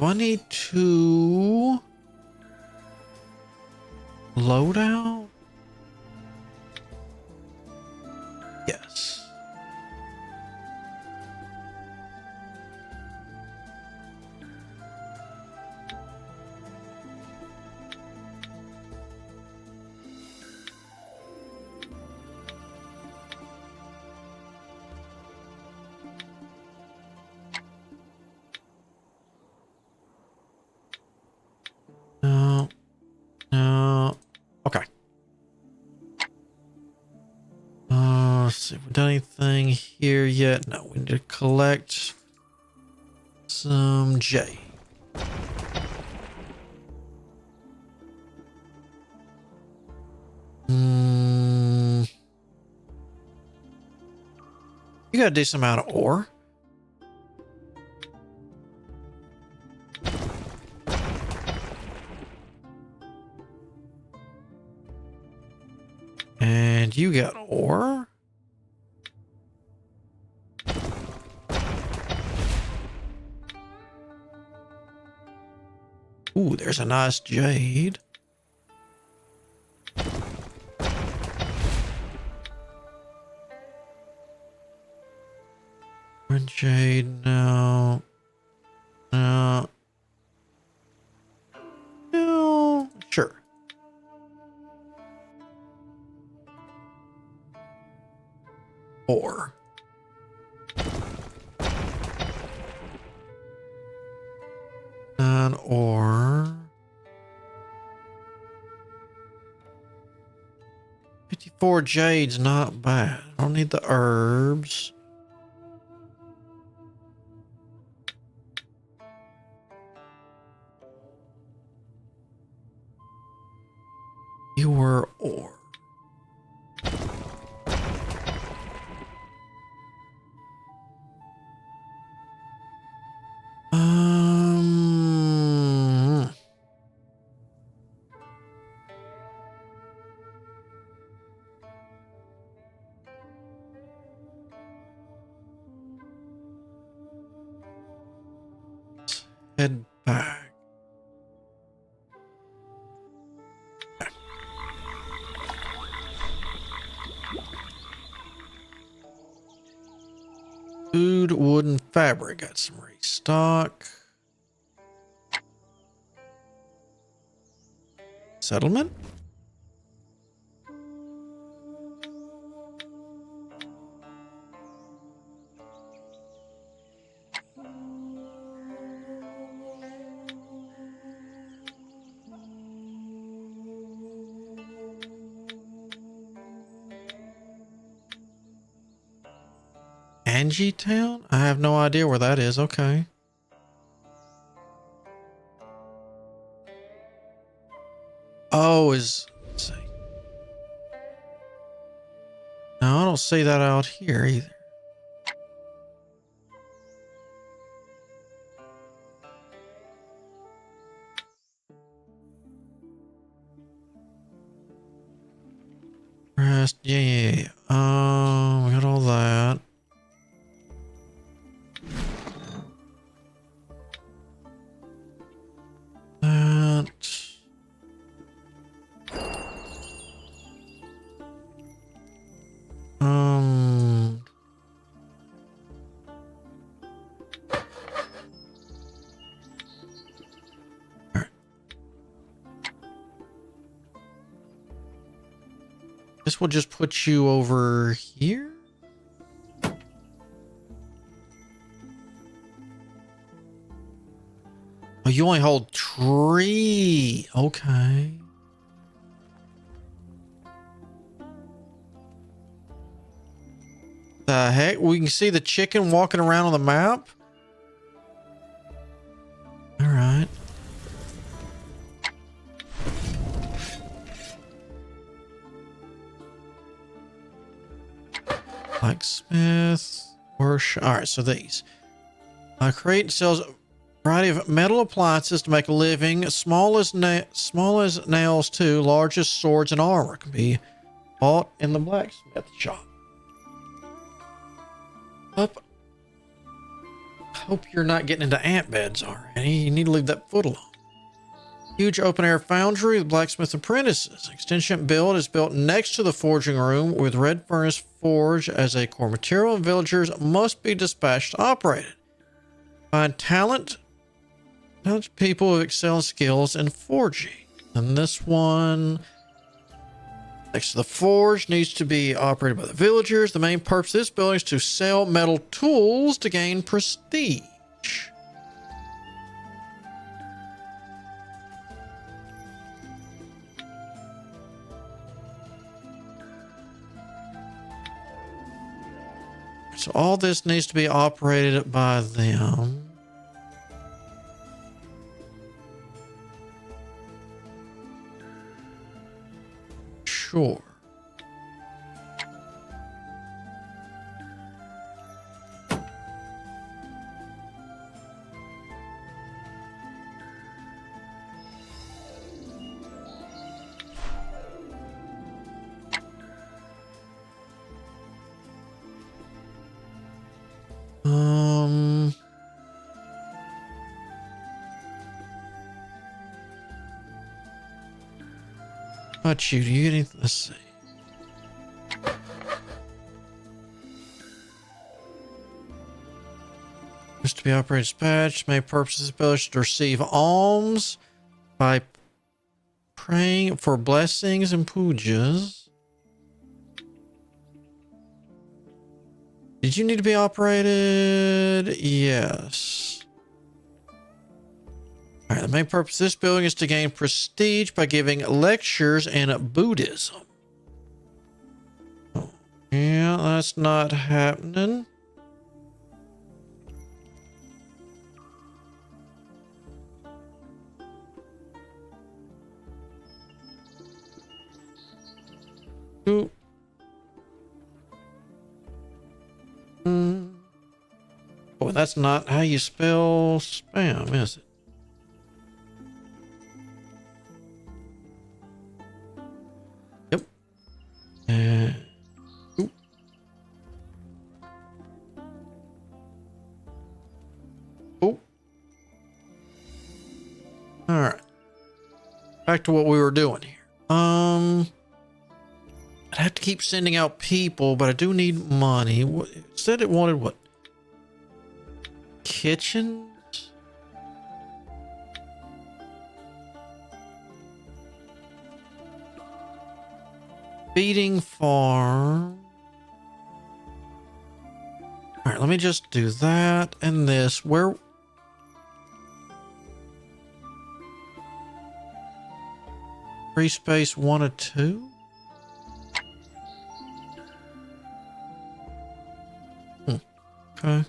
Do I need to load out? Yes. No. No. Okay. Let's see if we've done anything here yet. No, we need to collect some J. You got a decent amount of ore. And you got ore. Ooh, there's a nice jade. One jade, no. No. No. Sure. Ore. An ore. 54 jade's not bad. I don't need the herbs. Your ore. Head back. Food, wood, and fabric. Got some restock. Settlement? Angie Town? I have no idea where that is. Okay. Oh, let's see. No, I don't see that out here either. Rest, yeah. We got all that. This will just put you over here. Oh, you only hold 3. Okay. The heck? We can see the chicken walking around on the map? All right. Blacksmith. Workshop. All right, so these. Create and sells a variety of metal appliances to make a living. Small as nails too. Largest swords and armor can be bought in the blacksmith shop. Up. hope you're not getting into ant beds already. You need to leave that foot alone. Huge open-air foundry with blacksmith apprentices. Extension build is built next to the forging room with red furnace forge as a core material, and villagers must be dispatched to operate it. Find talented people with excelling skills in forging. And this one, next to the forge, needs to be operated by the villagers. The main purpose of this building is to sell metal tools to gain prestige. So all this needs to be operated by them. Sure. How about you? Do you get anything? Let's see. Used to be operated dispatch. Main purpose of this building is to receive alms by praying for blessings and pujas. Did you need to be operated? Yes. All right, the main purpose of this building is to gain prestige by giving lectures in Buddhism. Oh, yeah, that's not happening. Ooh. Oh, that's not how you spell spam, is it? Yep. Ooh. Oh. All right. Back to what we were doing here. I'd have to keep sending out people, but I do need money. It said it wanted what? Kitchens? Feeding farm. All right, let me just do that and this. Where? Free space 1 or 2? Okay.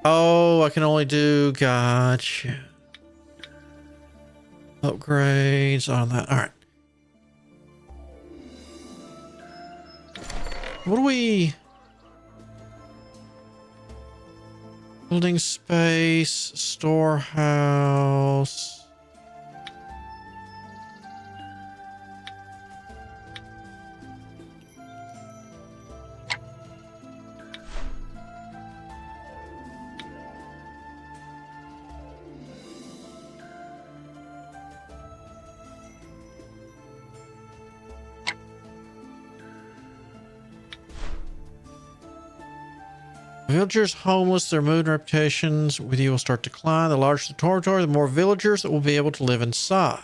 Oh, I can only do, gotcha. Upgrades on that. All right. What do we... Building space, storehouse... Villagers homeless, their mood and reputations with you will start to decline. The larger the territory, the more villagers that will be able to live inside.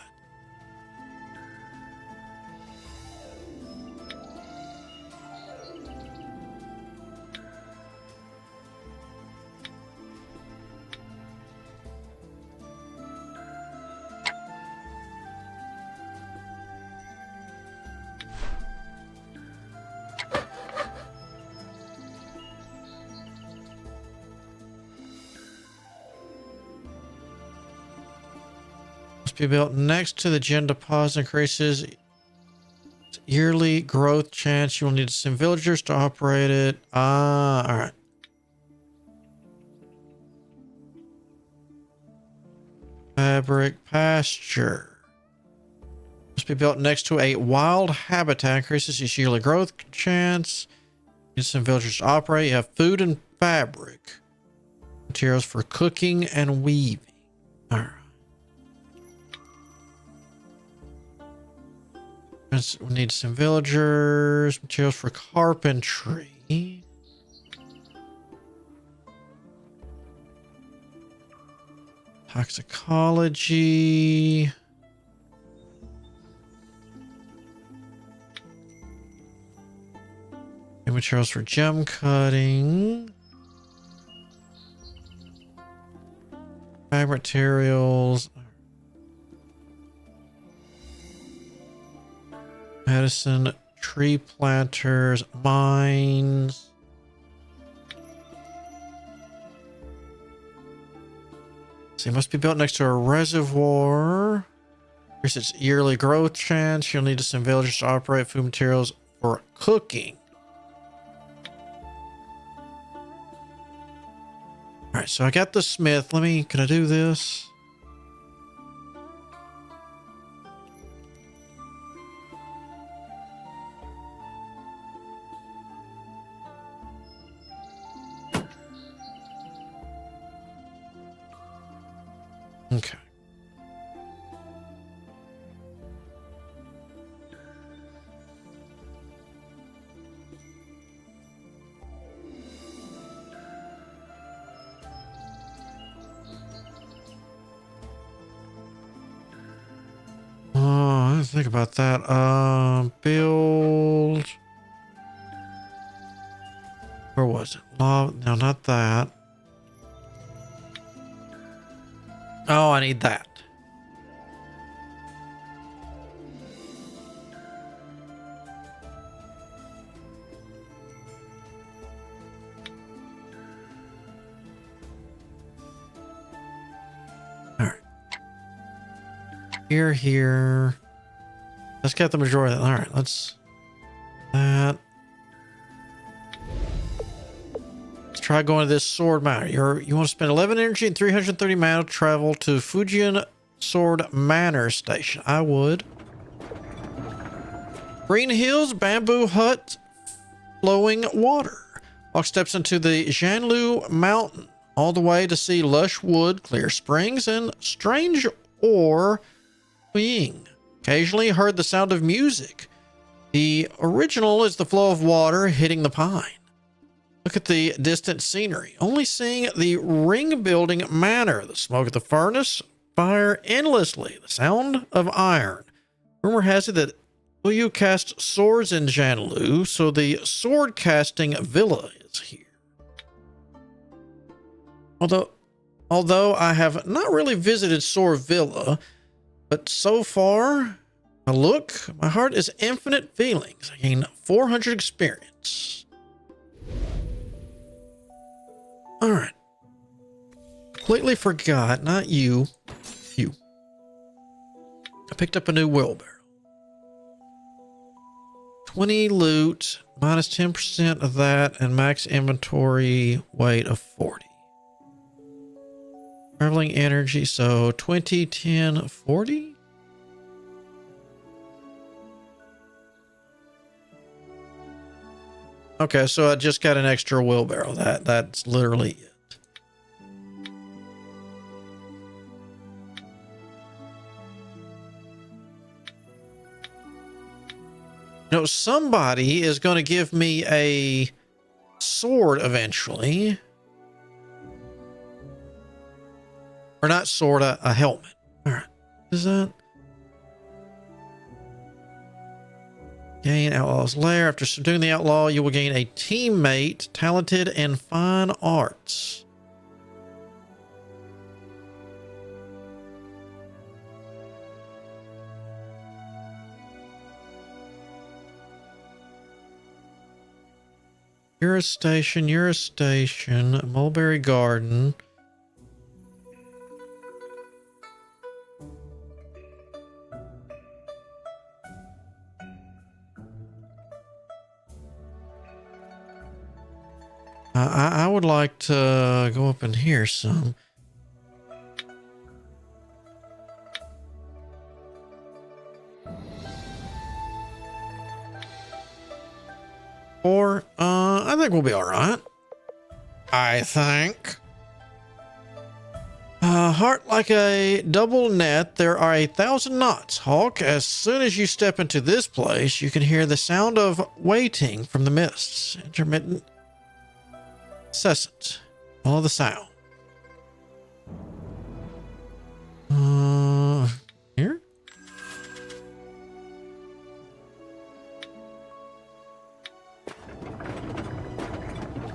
Be built next to the gen deposit, increases yearly growth chance. You will need to send villagers to operate it. All right. Fabric pasture must be built next to a wild habitat, increases its yearly growth chance. You need to send villagers to operate. You have food and fabric. Materials for cooking and weaving. All right. We need some villagers. Materials for carpentry. Toxicology. New materials for gem cutting. Bag materials. Medicine, tree planters, mines. So it must be built next to a reservoir. Here's its yearly growth chance. You'll need some villagers to operate food materials for cooking. All right, so I got the smith. Can I do this? Okay. Oh, I didn't think about that. Build. Where was it? No, not that. Oh, I need that. All right. Here. Let's get the majority of that. All right, let's that. Let's try going to this sword manor. You want to spend 11 energy and 330 mana to travel to Fujian Sword Manor Station. I would. Green hills, bamboo hut, flowing water. Walk steps into the Jianlu Mountain, all the way to see lush wood, clear springs, and strange ore fleeing. Occasionally heard the sound of music. The original is the flow of water hitting the pine. Look at the distant scenery. Only seeing the ring building manor, the smoke of the furnace, fire endlessly, the sound of iron. Rumor has it that Liu cast swords in Jianlu, so the sword casting villa is here. Although I have not really visited Sword Villa, but so far, my heart is infinite feelings. I gain 400 experience. All right. Completely forgot, not you. You. I picked up a new wheelbarrow. 20 loot, minus 10% of that, and max inventory weight of 40. Traveling energy, so 20, 10, 40? Okay, so I just got an extra wheelbarrow. That's literally it. You know, somebody is going to give me a sword eventually. Or not sword, a helmet. All right. Is that? Gain outlaw's lair. After subduing the outlaw, you will gain a teammate talented in fine arts. You're a station. Mulberry Garden. I would like to go up in here some. Or, I think we'll be all right. I think. Heart like a double net, there are 1,000 knots. Hawk, as soon as you step into this place, you can hear the sound of waiting from the mists. Intermittent, incessant. Follow the sound. Here?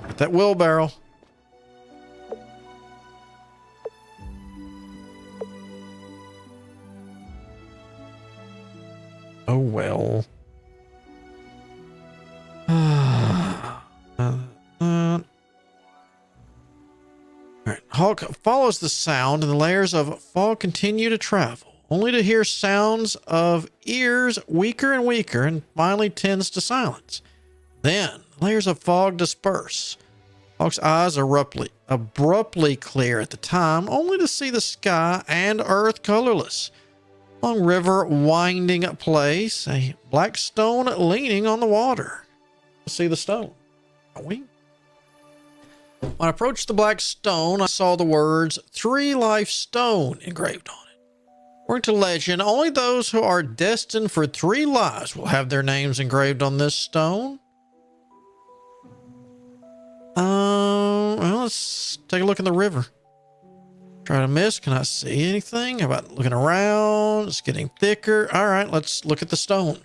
Get that wheelbarrow. Oh, well. Alright. Hawk follows the sound, and the layers of fog continue to travel, only to hear sounds of ears weaker and weaker, and finally tends to silence. Then, layers of fog disperse. Hawk's eyes are abruptly clear at the time, only to see the sky and earth colorless. Long river winding place, a black stone leaning on the water. See the stone, don't we? When I approached the black stone, I saw the words 3 Life Stone engraved on it. According to legend, only those who are destined for 3 lives will have their names engraved on this stone. Well, let's take a look in the river. Try to miss. Can I see anything? How about looking around? It's getting thicker. All right, let's look at the stone.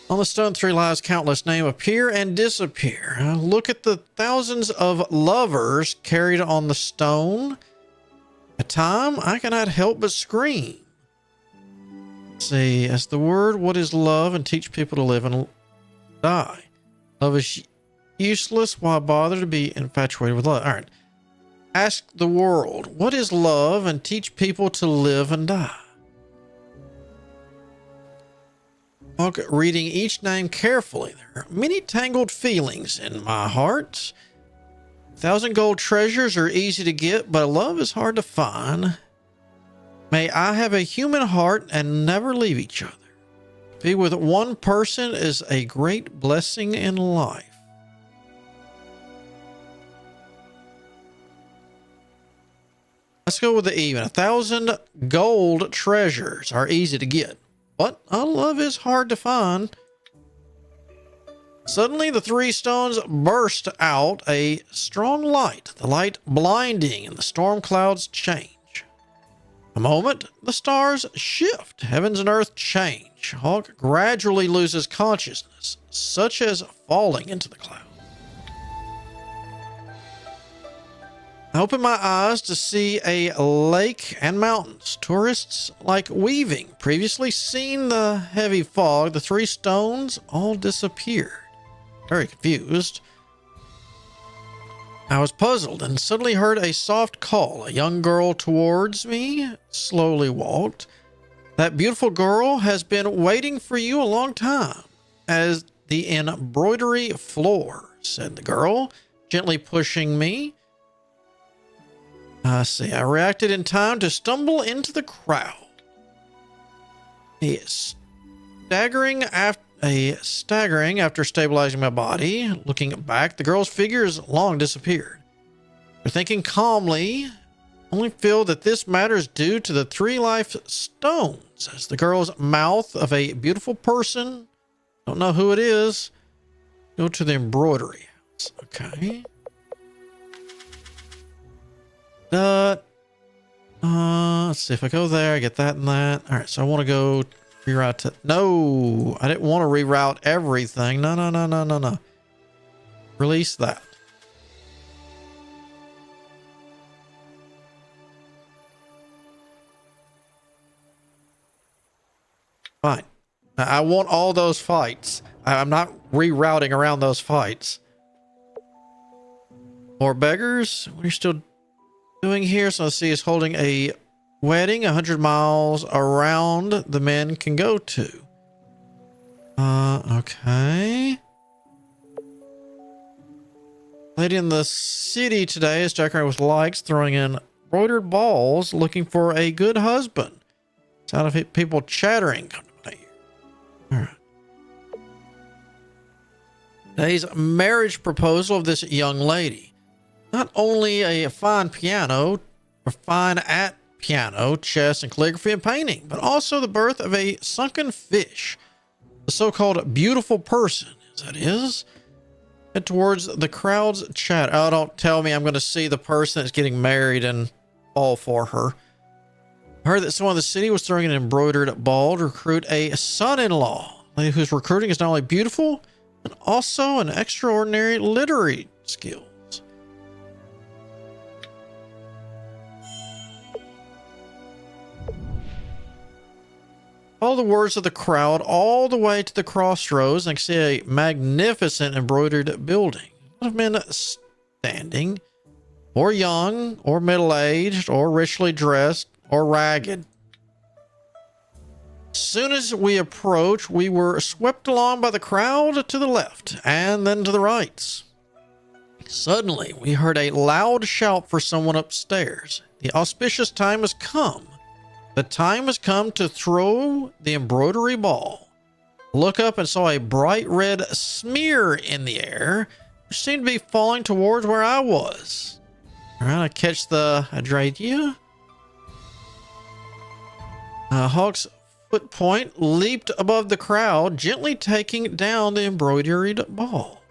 On the stone, 3 lives, countless names appear and disappear. Look at the thousands of lovers carried on the stone. At time, I cannot help but scream. Let's see, as the word, what is love, and teach people to live and die. Love is useless. Why bother to be infatuated with love? All right. Ask the world, what is love, and teach people to live and die. Hawk reading each name carefully. There are many tangled feelings in my heart. 1,000 gold treasures are easy to get, but love is hard to find. May I have a human heart and never leave each other. To be with one person is a great blessing in life. Let's go with the even. 1,000 gold treasures are easy to get, but love is hard to find. Suddenly, the 3 stones burst out a strong light, the light blinding, and the storm clouds change. A moment, the stars shift, heavens and earth change. Hawk gradually loses consciousness, such as falling into the clouds. I open my eyes to see a lake and mountains. Tourists like weaving. Previously seen the heavy fog. The 3 stones all disappeared. Very confused. I was puzzled and suddenly heard a soft call. A young girl towards me slowly walked. That beautiful girl has been waiting for you a long time. As the embroidery floor, said the girl, gently pushing me. I see. I reacted in time to stumble into the crowd. Staggering after stabilizing my body. Looking back, the girl's figure has long disappeared. After thinking calmly, only feel that this matter is due to the 3 life stones. As the girl's mouth of a beautiful person, don't know who it is, go to the embroidery house. Okay. Let's see if I go there, I get that and that. All right, so I want to go reroute to... No, I didn't want to reroute everything. No. Release that. Fine. I want all those fights. I'm not rerouting around those fights. More beggars? What are you still doing here? So I see is holding a wedding 100 miles around the men can go to. Okay. Lady in the city today is decorated with lights, throwing in embroidered balls, looking for a good husband. Sound of people chattering. Come to my ear. All right. Today's marriage proposal of this young lady. Not only a fine piano, for fine art, piano, chess, and calligraphy and painting, but also the birth of a sunken fish, the so-called beautiful person, as that is. Head towards the crowd's chat. Oh, don't tell me I'm going to see the person that's getting married and fall for her. I heard that someone in the city was throwing an embroidered ball to recruit a son-in-law. The lady who's recruiting is not only beautiful, but also an extraordinary literary skills. Follow the words of the crowd all the way to the crossroads and see a magnificent embroidered building. A lot of men standing, or young, or middle-aged, or richly dressed, or ragged. As soon as we approached, we were swept along by the crowd to the left and then to the right. Suddenly, we heard a loud shout for someone upstairs. The auspicious time has come. The time has come to throw the embroidery ball. Look up and saw a bright red smear in the air, which seemed to be falling towards where I was. All right, I catch the idea. Hawk's foot point leaped above the crowd, gently taking down the embroidered ball.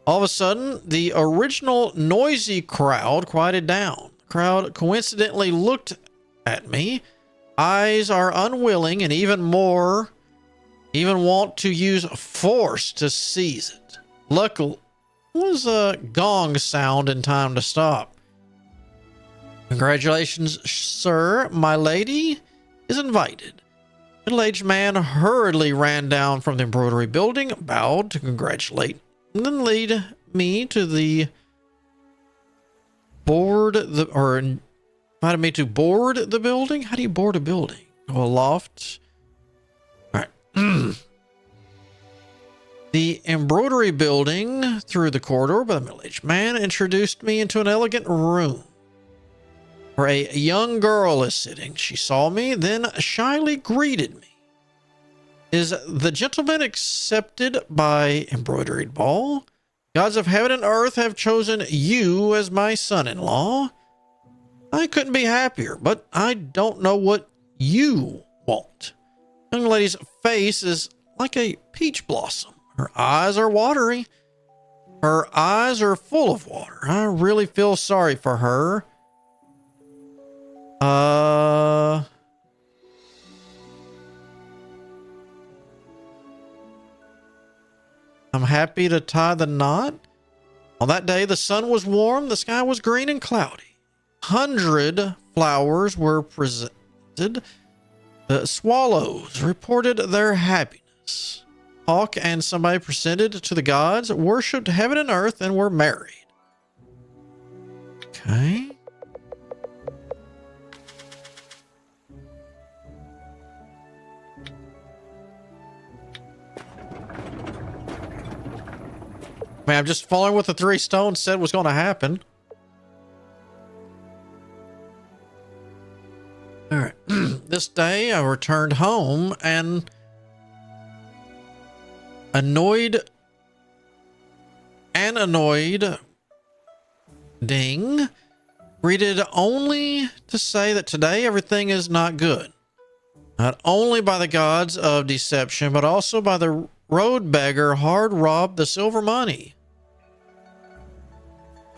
All of a sudden, the original noisy crowd quieted down. The crowd coincidentally looked at me. Eyes are unwilling and even want to use force to seize it. Luckily, it was a gong sound in time to stop. Congratulations, sir. My lady is invited. A middle-aged man hurriedly ran down from the embroidery building, bowed to congratulate, and then lead me to the invited me to board the building. How do you board a building? Go a loft. All right. The embroidery building through the corridor by the middle-aged man introduced me into an elegant room where a young girl is sitting. She saw me, then shyly greeted me. Is the gentleman accepted by embroidered ball? Gods of heaven and earth have chosen you as my son-in-law. I couldn't be happier, but I don't know what you want. The young lady's face is like a peach blossom. Her eyes are watery. Her eyes are full of water. I really feel sorry for her. I'm happy to tie the knot. On that day, the sun was warm, the sky was green and cloudy. 100 flowers were presented. The swallows reported their happiness. Hawk and somebody presented to the gods, worshipped heaven and earth, and were married. Okay. Man, I'm just following what the three stones said was going to happen. All right. This day I returned home and annoyed Ding greeted only to say that today everything is not good. Not only by the gods of deception, but also by the road beggar hard robbed the silver money.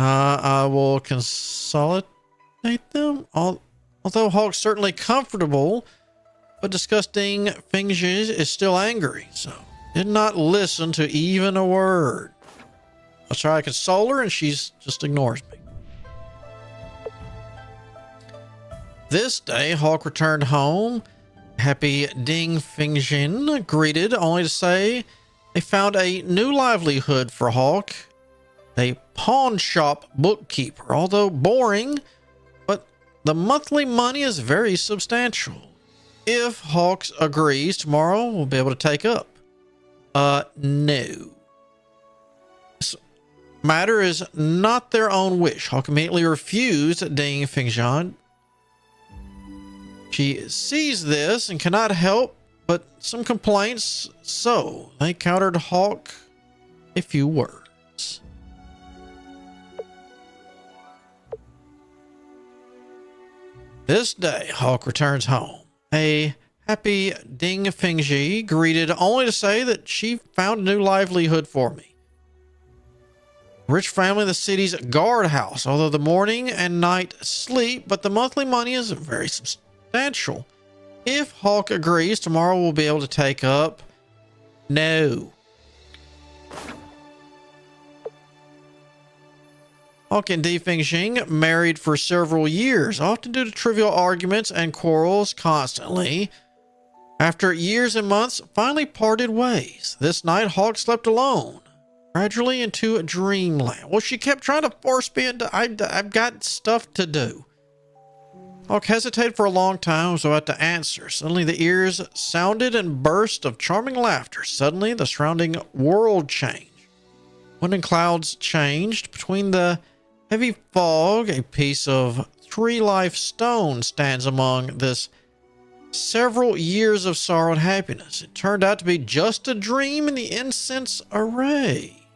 I will consolidate them. Although Hawk's certainly comfortable, but disgusting Fingzhi is still angry, so did not listen to even a word. I try to console her, and she just ignores me. This day, Hawk returned home. Happy Ding Fingzhi greeted, only to say they found a new livelihood for Hawk. A pawn shop bookkeeper, although boring, but the monthly money is very substantial. If Hawks agrees, tomorrow we'll be able to take up. No. This matter is not their own wish. Hawk immediately refused Ding Fingzhi. She sees this and cannot help but some complaints, so they countered Hawk a few words. This day, Hawk returns home. A happy Ding Fingji greeted only to say that she found a new livelihood for me. Rich family in the city's guardhouse, although the morning and night sleep, but the monthly money is very substantial. If Hawk agrees, tomorrow we'll be able to take up. No. Hawk and Di Fingxing married for several years, often due to trivial arguments and quarrels constantly. After years and months, finally parted ways. This night, Hawk slept alone, gradually into a dreamland. Well, she kept trying to force me into, I've got stuff to do. Hawk hesitated for a long time, was about to answer. Suddenly the ears sounded and burst of charming laughter. Suddenly the surrounding world changed. Wind and clouds changed. Between the heavy fog, a piece of tree-life stone stands among this several years of sorrow and happiness. It turned out to be just a dream in the incense array.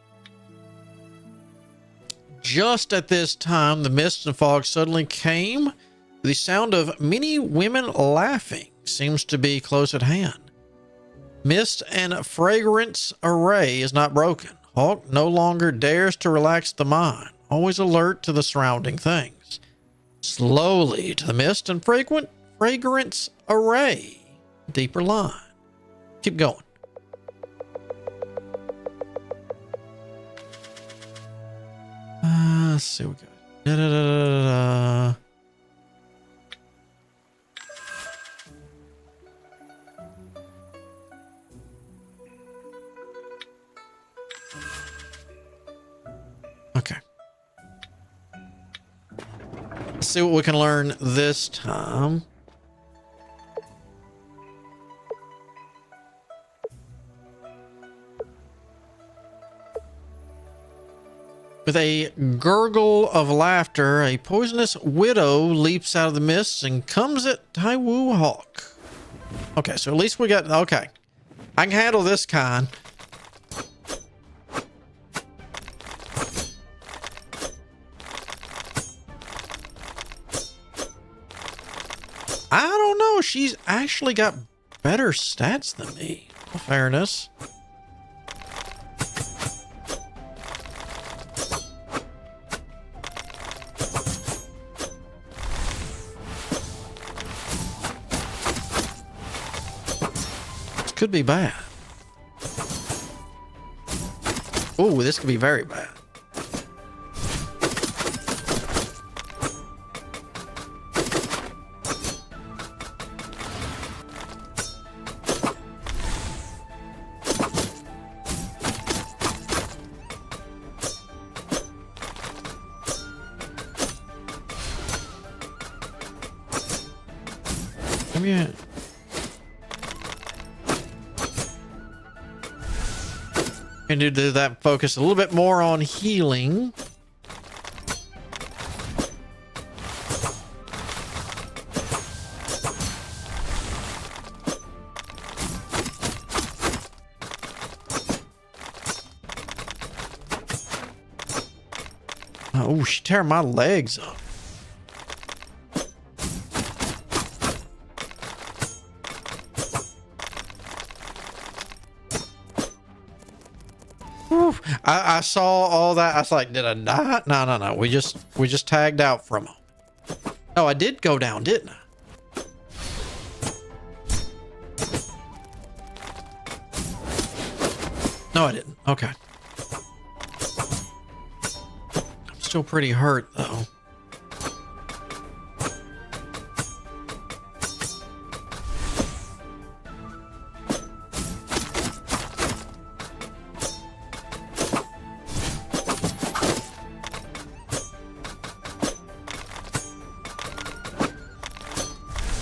Just at this time, the mist and fog suddenly came. The sound of many women laughing seems to be close at hand. Mist and fragrance array is not broken. Hawk no longer dares to relax the mind, always alert to the surrounding things. Slowly to the mist and fragrance array. Deeper line. Keep going. Let's see what we got. Okay. Let's see what we can learn this time. With a gurgle of laughter, a poisonous widow leaps out of the mists and comes at Taiwu Hawk. Okay, so at least we got... Okay. I can handle this kind. I don't know. She's actually got better stats than me. In fairness. Could be bad. Oh, this could be very bad. Come here. And do that, focus a little bit more on healing. Oh, she tearing my legs up. I saw all that. I was like, did I die? No. We just tagged out from them. No, I did go down, didn't I? No, I didn't. Okay. I'm still pretty hurt, though.